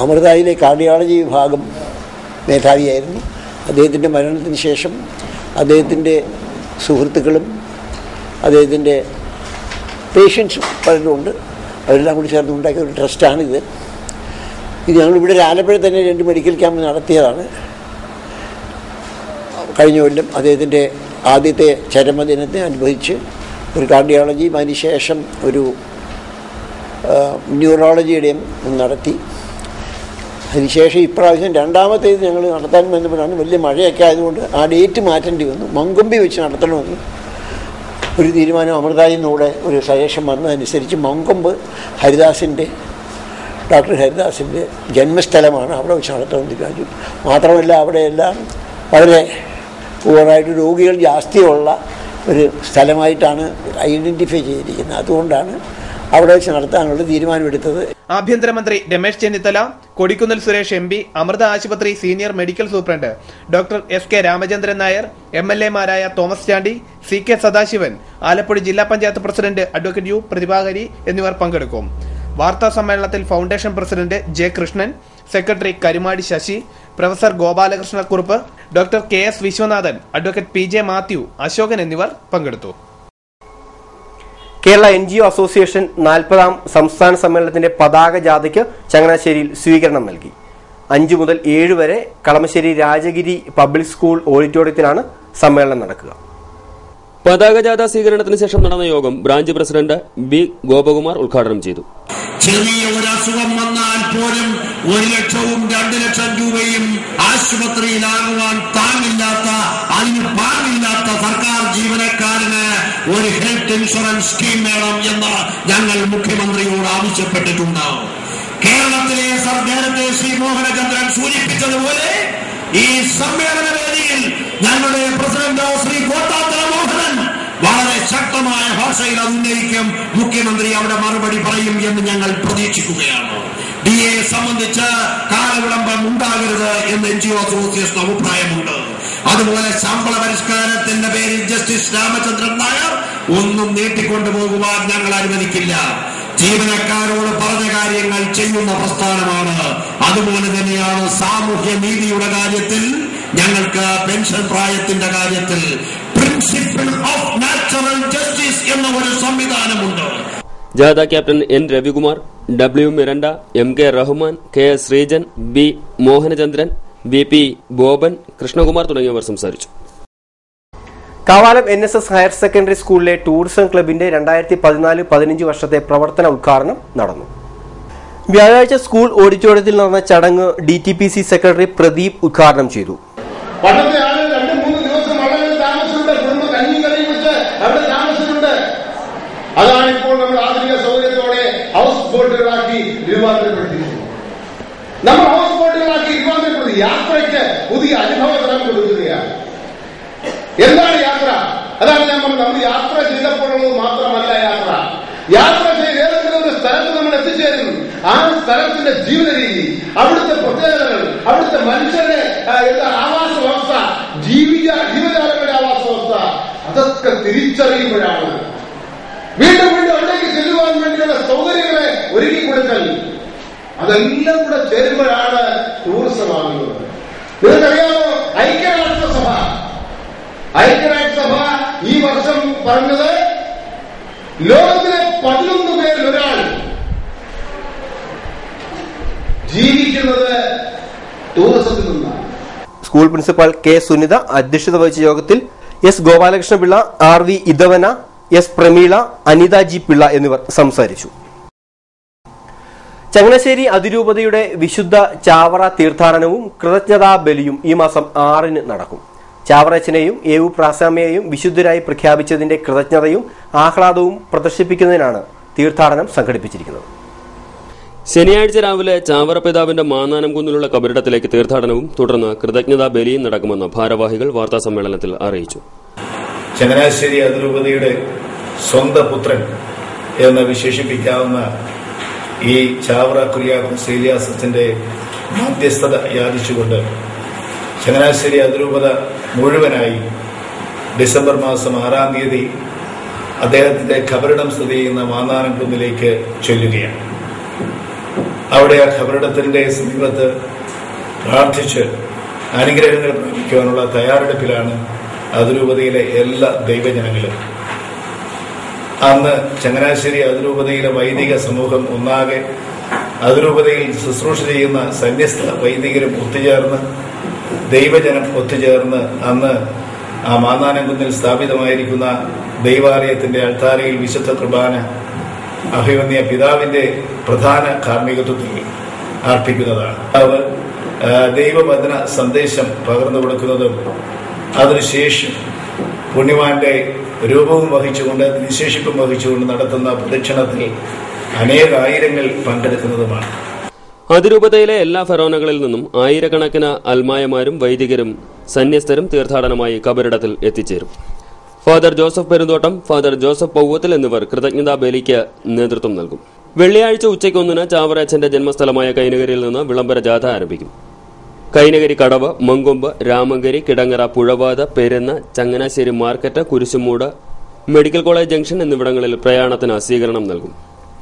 അമൃതയിലെ കാർഡിയോളജി വിഭാഗം മേധാവിയായിരുന്നു. അദ്ദേഹത്തിൻ്റെ മരണത്തിന് ശേഷം അദ്ദേഹത്തിൻ്റെ സുഹൃത്തുക്കളും അദ്ദേഹത്തിൻ്റെ പേഷ്യൻസും പലരുമുണ്ട്. അവരെല്ലാം കൂടി ചേർന്ന് ഉണ്ടാക്കിയ ഒരു ട്രസ്റ്റാണിത്. ഇത് ഞങ്ങളിവിടെ ആലപ്പുഴ തന്നെ 2 മെഡിക്കൽ ക്യാമ്പ് നടത്തിയതാണ്. കഴിഞ്ഞ കൊല്ലം അദ്ദേഹത്തിൻ്റെ ആദ്യത്തെ ചരമദിനത്തെ അനുബന്ധിച്ച് ഒരു കാർഡിയോളജിയും അതിനുശേഷം ഒരു ന്യൂറോളജിയുടെയും നടത്തി. അതിനുശേഷം ഇപ്രാവശ്യം 2ാമത്തേത് ഞങ്ങൾ നടത്താൻ ബന്ധപ്പെട്ടാണ്. വലിയ മഴയൊക്കെ ആയതുകൊണ്ട് ആ ഡേറ്റ് മാറ്റേണ്ടി വന്നു. മങ്കൊമ്പി വെച്ച് നടത്തണമെന്ന് ഒരു തീരുമാനം അമൃതയിൽ നിന്നൂടെ ഒരു സജഷൻ വന്നതനുസരിച്ച് മങ്കൊമ്പ് ഡോക്ടർ ഹരിദാസിൻ്റെ ജന്മസ്ഥലമാണ്. അവിടെ വെച്ച് നടത്തണമെന്ന് തീരുമാനിച്ചു. മാത്രമല്ല അവിടെയെല്ലാം വളരെ പൂർണ്ണമായിട്ട് രോഗികൾ ജാസ്തിയുള്ള ഒരു സ്ഥലമായിട്ടാണ് ഐഡന്റിഫൈ ചെയ്തിരിക്കുന്നത്. അതുകൊണ്ടാണ് അവിടെ വെച്ച് നടത്താനുള്ള തീരുമാനമെടുത്തത്. ആഭ്യന്തരമന്ത്രി രമേശ് ചെന്നിത്തല, കൊടിക്കുന്നിൽ സുരേഷ് MP, അമൃത ആശുപത്രി senior medical superintendent doctor SK Ramachandran Nair, MLA-മാരായ തോമസ് ചാണ്ടി, CK സദാശിവൻ, ആലപ്പുഴ ജില്ലാ panchayat president advocate U Prathibha Hari എന്നിവർ പങ്കെടുക്കും. വാർത്താ സമ്മേളനത്തിൽ foundation president J Krishnan, secretary Karumadi Sasi, professor Gopalakrishna Kurup, doctor KS Viswanathan, advocate PJ Matthew, Ashokan എന്നിവർ പങ്കെടുത്തു. കേരള NGO അസോസിയേഷൻ 40ാം സംസ്ഥാന സമ്മേളനത്തിന്റെ പതാക ജാഥയ്ക്ക് ചങ്ങനാശ്ശേരിയിൽ സ്വീകരണം നൽകി. 5 മുതൽ 7 വരെ കളമശ്ശേരി രാജഗിരി പബ്ലിക് സ്കൂൾ ഓഡിറ്റോറിയത്തിലാണ് സമ്മേളനം നടക്കുക. പതാകജാഥ സ്വീകരണത്തിന് ശേഷം നടന്ന യോഗം ബ്രാഞ്ച് പ്രസിഡന്റ് ബി ഗോപകുമാർ ഉദ്ഘാടനം ചെയ്തു. ചെറിയ ഒരു അസുഖം വന്നാൽ പോലും 1 ലക്ഷവും 2 ലക്ഷം രൂപയും ആശുപത്രിയിലാകുവാൻ അതിന് പാങ്ങില്ലാത്ത സർക്കാർ ജീവനക്കാരന് ഒരു ഹെൽത്ത് ഇൻഷുറൻസ് സ്കീം വേണം എന്ന് ഞങ്ങൾ മുഖ്യമന്ത്രിയോട് ആവശ്യപ്പെട്ടിട്ടുണ്ട്. കേരളത്തിലെ നേരത്തെ ശ്രീ മോഹനചന്ദ്രൻ സൂചിപ്പിച്ചതുപോലെ ഈ സമ്മേളന വേദിയിൽ ഞങ്ങളുടെ പ്രസിഡന്റ് ശ്രീ കോട്ടാത്തല മോഹനൻ വളരെ ശക്തമായ ഭാഷയിൽ അത് ഉന്നയിക്കും. മുഖ്യമന്ത്രി അവിടെ മറുപടി പറയും എന്ന് ഞങ്ങൾ പ്രതീക്ഷിക്കുകയാണ്. DA സംബന്ധിച്ച് കാലവിളംബം ഉണ്ടാകരുത് എന്ന് NGO അസോസിയേഷൻ അഭിപ്രായമുണ്ട്. അതുപോലെ ശമ്പള പരിഷ്കാരത്തിന്റെ പേരിൽ ജസ്റ്റിസ് രാമചന്ദ്രൻ നായർ ഒന്നും നീട്ടിക്കൊണ്ടുപോകുവാൻ ഞങ്ങൾ അനുവദിക്കില്ല. ജീവനക്കാരോട് പറഞ്ഞ കാര്യങ്ങൾ ചെയ്യുന്ന പ്രസ്ഥാനമാണ്. അതുപോലെ തന്നെയാണ് സാമൂഹ്യ നീതിയുടെ കാര്യത്തിൽ ഞങ്ങൾക്ക് പെൻഷൻ പ്രായത്തിന്റെ കാര്യത്തിൽ പ്രിൻസിപ്പിൾ ഓഫ് നാച്ചുറൽ ജസ്റ്റിസ് എന്ന ഒരു സംവിധാനമുണ്ട്. ജാഥ captain N Ravikumar, W Mirinda, MK Rahman, KS Sreejan, B Mohanachandran, VP Boban, Krishnakumar തുടങ്ങിയവർ സംസാരിച്ചു. കാവാലം NSS ഹയർ സെക്കൻഡറി സ്കൂളിലെ ടൂറിസം ക്ലബിന്റെ 2014-15 വർഷത്തെ പ്രവർത്തന ഉദ്ഘാടനം നടന്നു. വ്യാഴാഴ്ച സ്കൂൾ ഓഡിറ്റോറിയത്തിൽ നടന്ന ചടങ്ങ് DTPC സെക്രട്ടറി പ്രദീപ് ഉദ്ഘാടനം ചെയ്തു. അതാണ് ഇപ്പോൾ നമ്മൾ ആധുനിക സൗകര്യത്തോടെ ഹൗസ് ബോട്ടുകളാക്കി രൂപാന്തരപ്പെടുത്തിയിരിക്കുന്നത്. നമ്മൾ ഹൗസ് ബോട്ടുകളാക്കി രൂപാന്തരപ്പെടുത്തി യാത്രയ്ക്ക് പുതിയ അനുഭവം കൊടുക്കുകയാണ്. എന്താണ് യാത്ര? അതാണ് ഞാൻ പറഞ്ഞത്. നമ്മൾ യാത്ര ചെയ്തപ്പോഴുള്ളത് മാത്രമല്ല യാത്ര ചെയ്ത് ഏതെങ്കിലും ഒരു സ്ഥലത്ത് നമ്മൾ എത്തിച്ചേരുന്നു. ആ സ്ഥലത്തിന്റെ ജീവിത രീതി, അവിടുത്തെ പ്രത്യേകതകൾ, അവിടുത്തെ മനുഷ്യരുടെ ആവാസ വ്യവസ്ഥ, ജീവജാലങ്ങളുടെ ആവാസ വ്യവസ്ഥ, അതൊക്കെ തിരിച്ചറിയുമ്പോഴാണ് വീണ്ടും അവിടേക്ക് ചെല്ലുവാൻ വേണ്ടിയുള്ള സൗകര്യങ്ങളെ ഒരുക്കി കൊടുക്കൽ, അതെല്ലാം കൂടെ ചേരുമ്പോഴാണ് ടൂറിസം ആകുന്നത്. നിങ്ങൾക്കറിയാമോ, ഐക്യരാഷ്ട്രസഭ ഈ വർഷം പറഞ്ഞത് ലോകത്തിലെ 11 പേരിൽ ഒരാൾ ജീവിക്കുന്നത് ടൂറിസത്തിൽ നിന്നാണ്. സ്കൂൾ പ്രിൻസിപ്പൽ K സുനിത അധ്യക്ഷത വഹിച്ച യോഗത്തിൽ S Gopalakrishna Pillai, RV ഇതവന, S Prameela, Anitha G Pillai എന്നിവർ സംസാരിച്ചു. ചങ്ങനാശ്ശേരി അതിരൂപതയുടെ വിശുദ്ധ ചാവറ തീർത്ഥാടനവും കൃതജ്ഞതാ ബലിയും ഈ മാസം 6-ന് നടക്കും. ചാവറച്ചനെയും ഏവു പ്രാസാമയെയും വിശുദ്ധരായി പ്രഖ്യാപിച്ചതിന്റെ കൃതജ്ഞതയും ആഹ്ലാദവും പ്രദർശിപ്പിക്കുന്നതിനാണ് തീർത്ഥാടനം സംഘടിപ്പിച്ചിരിക്കുന്നത്. ശനിയാഴ്ച രാവിലെ ചാവറ പിതാവിന്റെ മാന്നാനം കുന്നിലുള്ള കബറിടത്തിലേക്ക് തീർത്ഥാടനവും തുടർന്ന് കൃതജ്ഞതാ ബലിയും നടക്കുമെന്ന് ഭാരവാഹികൾ വാർത്താസമ്മേളനത്തിൽ അറിയിച്ചു. ചങ്ങനാശ്ശേരി അതിരൂപതയുടെ സ്വന്തം പുത്രൻ എന്ന് വിശേഷിപ്പിക്കാവുന്ന ഈ ചാവറ കുര്യാക്കോസ് ഏലിയാസച്ചന്റെ മധ്യസ്ഥത യാചിച്ചുകൊണ്ട് ചങ്ങനാശ്ശേരി അതിരൂപത മുഴുവനായി ഡിസംബർ മാസം 6-ാം തീയതി അദ്ദേഹത്തിന്റെ ഖബറിടം സ്ഥിതി ചെയ്യുന്ന മാന്നാനം കുന്നിലേക്ക് ചൊല്ലുകയാണ്. അവിടെ ആ ഖബറിടത്തിന്റെ സമീപത്ത് പ്രാർത്ഥിച്ച് അനുഗ്രഹങ്ങൾ പ്രാപിക്കുവാനുള്ള തയ്യാറെടുപ്പിലാണ് അതിരൂപതയിലെ എല്ലാ ദൈവജനങ്ങളും. അന്ന് ചങ്ങനാശ്ശേരി അതിരൂപതയിലെ വൈദിക സമൂഹം ഒന്നാകെ, അതിരൂപതയിൽ ശുശ്രൂഷ ചെയ്യുന്ന സന്യസ്ത വൈദികരും ഒത്തുചേർന്ന്, ദൈവജനം ഒത്തുചേർന്ന് അന്ന് ആ മാന്നാനംകുന്നിൽ സ്ഥാപിതമായിരിക്കുന്ന ദൈവാലയത്തിന്റെ അൾത്താരയിൽ വിശുദ്ധ കുർബാന അഭിമന്യ പിതാവിന്റെ പ്രധാന കാർമ്മികത്വത്തിൽ അർപ്പിക്കുന്നതാണ്. അവർ ദൈവവചന സന്ദേശം പകർന്നു കൊടുക്കുന്നതും അതിനുശേഷം പുണ്യവാന്റെ രൂപവും വഹിച്ചുകൊണ്ട് വിശേഷിപ്പും വഹിച്ചുകൊണ്ട് നടത്തുന്ന പ്രദക്ഷിണത്തിൽ അനേകായിരങ്ങൾ പങ്കെടുക്കുന്നതുമാണ്. അതിരൂപതയിലെ എല്ലാ ഫെറോനകളിൽ നിന്നും ആയിരക്കണക്കിന് അൽമായമാരും വൈദികരും സന്യസ്തരും തീർത്ഥാടനമായി കബറിടത്തിൽ എത്തിച്ചേരും. Father Joseph Perunthottam, father Joseph Powathil എന്നിവർ കൃതജ്ഞതാ ബലിക്ക് നേതൃത്വം നൽകും. വെള്ളിയാഴ്ച ഉച്ചയ്ക്ക് 1-ന് ചാവറച്ചന്റെ ജന്മസ്ഥലമായ കൈനകരിയിൽ നിന്ന് വിളംബര ജാഥ ആരംഭിക്കും. Kainakary Kadavu, Mankombu, Ramankary, Kidangara, Puzhavathu, Perunna, Changanassery market, Kurisumoodu, medical college junction എന്നിവിടങ്ങളിൽ പ്രയാണത്തിന് സ്വീകരണം നൽകും.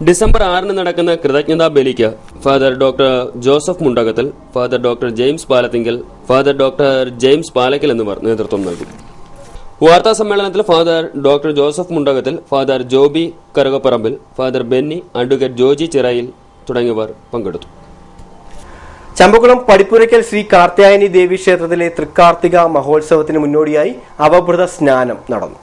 ഡിസംബർ 6-ന് നടക്കുന്ന കൃതജ്ഞതാ ബലിക്ക് father doctor Joseph Mundakathil, father doctor James Palathinkal, father doctor James Palakkal എന്നിവർ നേതൃത്വം നൽകും. വാർത്താ സമ്മേളനത്തിൽ father doctor Joseph Mundakathil, father Joby Karukaparambil, father Benny, advocate Joji Chirayil തുടങ്ങിയവർ പങ്കെടുത്തു. ചമ്പക്കുളം പടിപ്പുരയ്ക്കൽ ശ്രീ കാർത്യായനി ദേവി ക്ഷേത്രത്തിലെ തൃക്കാർത്തിക മഹോത്സവത്തിന് മുന്നോടിയായി അവഭൃത സ്നാനം നടന്നു.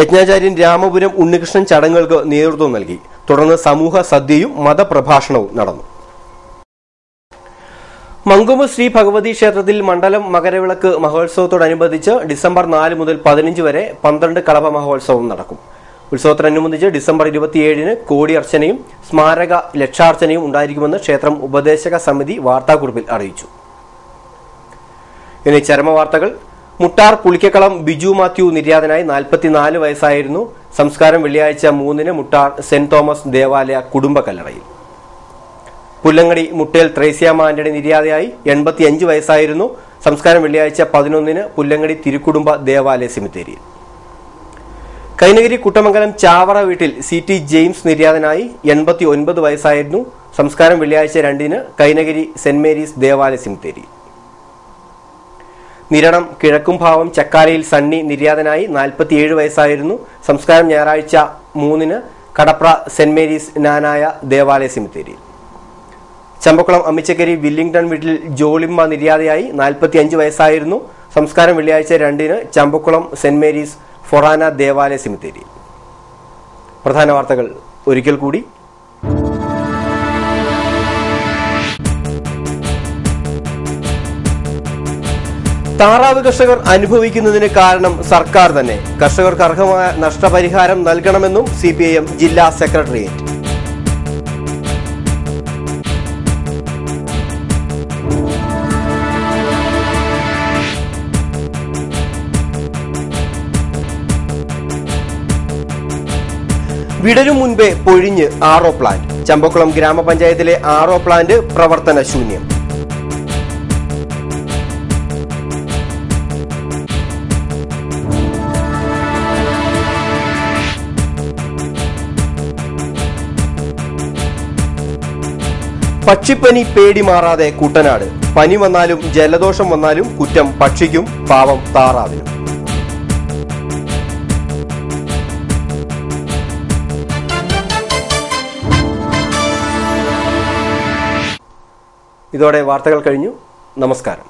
യജ്ഞാചാര്യൻ രാമപുരം ഉണ്ണികൃഷ്ണൻ ചടങ്ങുകൾക്ക് നേതൃത്വം നൽകി. തുടർന്ന് സമൂഹ സദ്യയും മതപ്രഭാഷണവും നടന്നു. മങ്കൊമ്പ് ശ്രീ ഭഗവതി ക്ഷേത്രത്തിൽ മണ്ഡലം മകരവിളക്ക് മഹോത്സവത്തോടനുബന്ധിച്ച് ഡിസംബർ 4 മുതൽ 15 വരെ 12 കളഭ മഹോത്സവം നടക്കും. ഉത്സവത്തോടനുബന്ധിച്ച് ഡിസംബർ 27 കോടിയർച്ചനയും സ്മാരക ലക്ഷാർച്ചനയും ഉണ്ടായിരിക്കുമെന്ന് ക്ഷേത്രം ഉപദേശക സമിതി വാർത്താക്കുറിപ്പിൽ അറിയിച്ചു. ഇനി ചരമവാർത്തകൾ. മുട്ടാർ പുളിക്കക്കളം ബിജു മാത്യു നിര്യാതനായി 44 വയസ്സായിരുന്നു. സംസ്കാരം വെള്ളിയാഴ്ച 3 മുട്ടാർ സെന്റ് തോമസ് ദേവാലയ കുടുംബ കല്ലറയിൽ. പുല്ലങ്ങടി മുട്ടേൽ ത്രേസ്യാമ്മ ആന്റണി നിര്യാതയായി 85 വയസ്സായിരുന്നു. സംസ്കാരം വെള്ളിയാഴ്ച 11 പുല്ലങ്ങടി തിരുക്കുടുംബ ദേവാലയ സെമിത്തേരിയിൽ. കൈനഗിരി കുട്ടമംഗലം ചാവറ വീട്ടിൽ CT ജെയിംസ് നിര്യാതനായി 89 വയസ്സായിരുന്നു. സംസ്കാരം വെള്ളിയാഴ്ച 2 കൈനഗിരി സെന്റ് മേരീസ് ദേവാലയ സെമിത്തേരിയിൽ. നിരണം കിഴക്കുംഭാവം ചക്കാലയിൽ സണ്ണി നിര്യാതനായി 47 വയസ്സായിരുന്നു. സംസ്കാരം ഞായറാഴ്ച 3 കടപ്ര സെന്റ് മേരീസ് നാനായ ദേവാലയ സെമിത്തേരിയിൽ. ചമ്പക്കുളം അമ്മിച്ചക്കരി വില്ലിംഗ്ടൺ വീട്ടിൽ ജോളിമ്മ നിര്യാതയായി 45 വയസ്സായിരുന്നു. സംസ്കാരം വെള്ളിയാഴ്ച 2 ചമ്പക്കുളം സെന്റ് മേരീസ് ഫൊറാന ദേവാലയ സെമിത്തേരിയിൽ. പ്രധാന വാർത്തകൾ ഒരിക്കൽ കൂടി. താറാവ് കർഷകർ അനുഭവിക്കുന്നതിന് കാരണം സർക്കാർ തന്നെ. കർഷകർക്ക് അർഹമായ നഷ്ടപരിഹാരം നൽകണമെന്നും CPIM ജില്ലാ സെക്രട്ടേറിയറ്റ്. വിടരും മുൻപേ പൊഴിഞ്ഞ് RO പ്ലാന്റ്. ചമ്പക്കുളം ഗ്രാമപഞ്ചായത്തിലെ RO പ്ലാന്റ് പ്രവർത്തന ശൂന്യം. പക്ഷിപ്പനി പേടി മാറാതെ കുട്ടനാട്. പനി വന്നാലും ജലദോഷം വന്നാലും കുറ്റം പക്ഷിക്കും, പാവം താറാവിനും. ഇതോടെ വാർത്തകൾ കഴിഞ്ഞു. നമസ്കാരം.